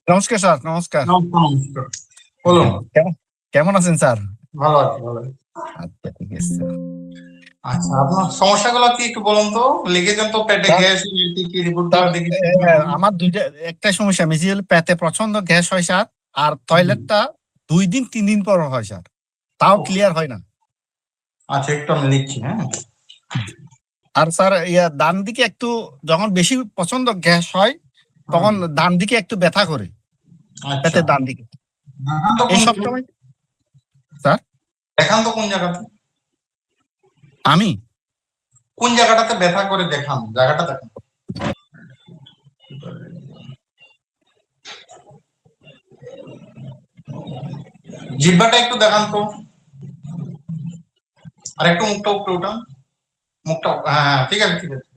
নমস্কার স্যার, নমস্কার। নমস্কার। বলুন। কেমন কেমন আছেন স্যার? ভালো আছি, ভালো আছি। আচ্ছা, ঠিক আছে স্যার। আচ্ছা, আপনার সমস্যাগুলো কি একটু বলুন তো? লিখেছেন তো পেটে স্যার, গ্যাস, কি রিপোর্ট স্যার, গুলো দেখি। আমার একটা সমস্যা, বেসিক্যালি পেটে প্রচন্ড গ্যাস হয় স্যার, আর টয়লেটটা 2 দিন 3 দিন পর হয় স্যার, তাও ক্লিয়ার হয় না। আচ্ছা, একটু আমি লিখছি। হ্যাঁ, আর স্যার ডান দিকে একটু, যখন বেশি প্রচন্ড গ্যাস হয় তখন ডান দিকে একটু ব্যথা করে, আচ্ছা। পেটের ডান দিকে। দেখান তো এই কোন সব সময় স্যার, দেখান তো কোন জায়গাতে আমি কোন জায়গাটাতে ব্যথা করে, দেখান জায়গাটা দেখান। জিহ্বাটা একটু দেখান তো, আর একটু মুখটা উপরে উঠান। মুখটা, হ্যাঁ, ঠিক আছে, ঠিক আছে।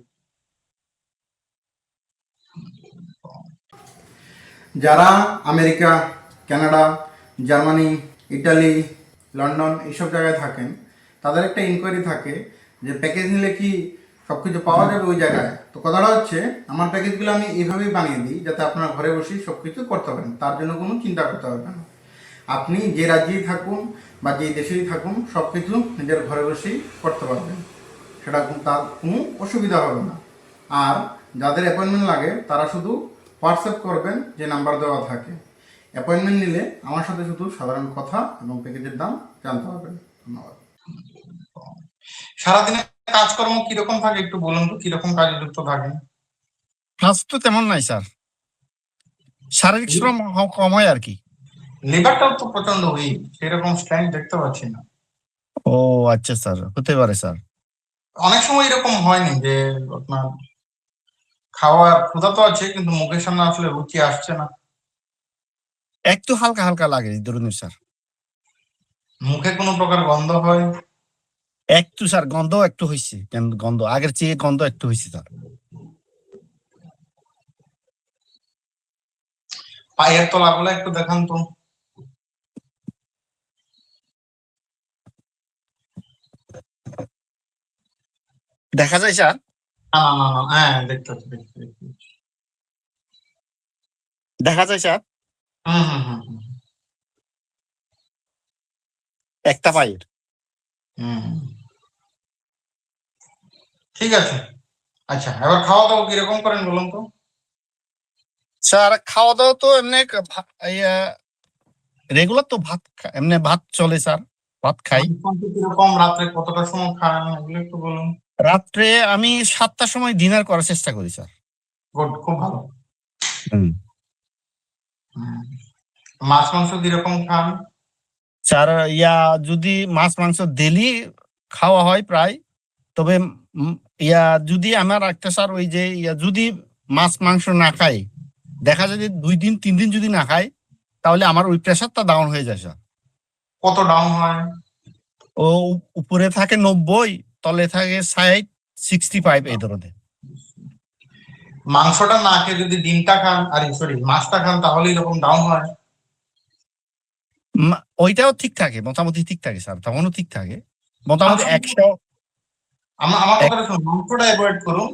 যারা America, Canada, Germany, Italy, London এইসব জায়গায় থাকেন, তাদের একটা ইনকোয়ারি থাকে যে প্যাকেজ নিলে কি সব কিছু পাওয়া যাবে ওই জায়গায়। তো কথাটা হচ্ছে, আমার প্যাকেজগুলো আমি এইভাবেই বানিয়ে দিই যাতে আপনারা ঘরে বসেই সব কিছু করতে পারেন, তার জন্য কোনো চিন্তা করতে হবে না। আপনি যে রাজ্যেই থাকুন বা যে দেশেই থাকুন, সব কিছু নিজের ঘরে বসেই করতে পারবেন, সেটা তার কোনো অসুবিধা হবে না। আর যাদের অ্যাপয়েন্টমেন্ট লাগে তারা শুধু হোয়াটসঅ্যাপ করবেন, যে নাম্বার দেওয়া থাকে। অ্যাপয়েন্টমেন্ট নিলে আমার সাথে শুধু সাধারণ কথা এবং প্যাকেজের দাম জানতে পারবেন। ধন্যবাদ। সারাদিনে কাজকর্ম কিরকম থাকে একটু বলুন তো, কিরকম কাজে যুক্ত থাকেন? কাজ তো তেমন নাই স্যার, শারীরিক শ্রম কম হয় আর কি। লিভারটাও তো প্রচন্ড উইক, সেরকম স্ট্রেংথ দেখতে পাচ্ছি না। ও আচ্ছা স্যার, হতে পারে স্যার। অনেক সময় এরকম হয়নি যে আপনার খাওয়ার ক্ষুধা তো আছে কিন্তু মুখের সামনে আসলে রুচি আসছে না? একটু হালকা হালকা লাগে ধরুন স্যার। মুখে কোনো প্রকার গন্ধ হয়? একটু স্যার, গন্ধ একটু হয়েছে, গন্ধ আগের চেয়ে গন্ধ একটু হয়েছে স্যার। পায়ের তলাগুলো একটু দেখান তো। দেখা যায় স্যার? না, না, না, না, হ্যাঁ, দেখতে পাচ্ছি, দেখতে পাচ্ছি। দেখা যায় স্যার হুম, হুম, হুম, হুম, একটা পায়ের। হুম। ঠিক আছে। আচ্ছা, এবার খাওয়া দাওয়া কিরকম করেন বলুন তো? স্যার খাওয়া দাওয়া তো এমনি রেগুলার তো এমনি ভাত চলে স্যার, ভাত খাই। কিরকম, রাত্রে কতটার সময় খান এগুলো একটু বলুন। রাত্রে আমি 7টার সময় ডিনার করার চেষ্টা করি স্যার। গুড, খুব ভালো। হুম। হুম। মাছ মাংস কিরকম খান? স্যার যদি মাছ মাংস ডেলি খাওয়া হয় প্রায়, তবে উম, যদি আমার একটা স্যার ওই যে যদি মাছ মাংস না খাই, দেখা যায় যে 2 দিন 3 দিন যদি না খাই, তাহলে আমার ওই প্রেশারটা ডাউন হয়ে যায় স্যার। কত ডাউন হয়? ও উপরে থাকে 90, তলে থাকে 60 65 এই ধরনের। মাংসটা না খেয়ে যদি ডিমটা খান, আরে সরি, মাছটা খান, তাহলে এরকম ডাউন হয়? ওইটাও ঠিক থাকে, মোটামুটি ঠিক থাকে স্যার, তখনও ঠিক থাকে মোটামুটি 100। আমার কথাটা শুনুন, মাংসটা অ্যাভয়েড করুন,